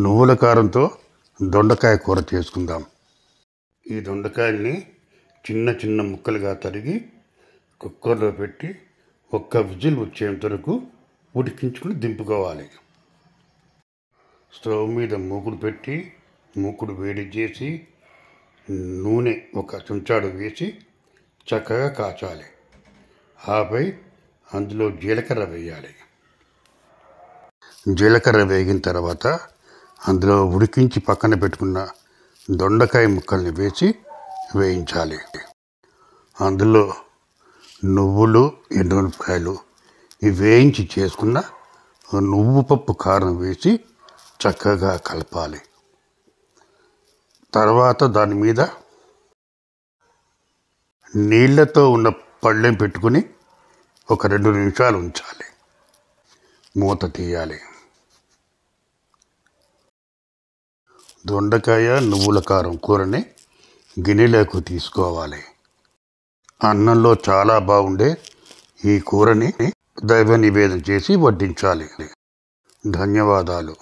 నువ్వుల కారంతో దొండకాయ కూర చేసుకుందాం. ఈ దొండకాయల్ని చిన్న చిన్న ముక్కలుగా తరిగి కుక్కర్లో పెట్టి ఒక్క విజిల్ వచ్చేంత వరకు ఉడికించుకుని దింపుకోవాలి. స్టవ్ మీద మూకుడు పెట్టి మూకుడు వేడి చేసి నూనె ఒక చెంచాడు వేసి చక్కగా కాచాలి. ఆపై అందులో జీలకర్ర వేయాలి. జీలకర్ర వేగిన తర్వాత అందులో ఉడికించి పక్కన పెట్టుకున్న దొండకాయ ముక్కల్ని వేసి వేయించాలి. అందులో నువ్వులు, ఎండుమిరపకాయలు ఇవి వేయించి చేసుకున్న నువ్వు పప్పు కారం వేసి చక్కగా కలపాలి. తర్వాత దాని మీద నీళ్లతో ఉన్న పళ్ళెం పెట్టుకుని ఒక 2 నిమిషాలు ఉంచాలి. మూత తీయాలి. దొండకాయ నువ్వుల కారం కూరని గిన్నెలోకి తీసుకోవాలి. అన్నంలో చాలా బాగుండే ఈ కూరని దైవ నివేదన చేసి వడ్డించాలి. ధన్యవాదాలు.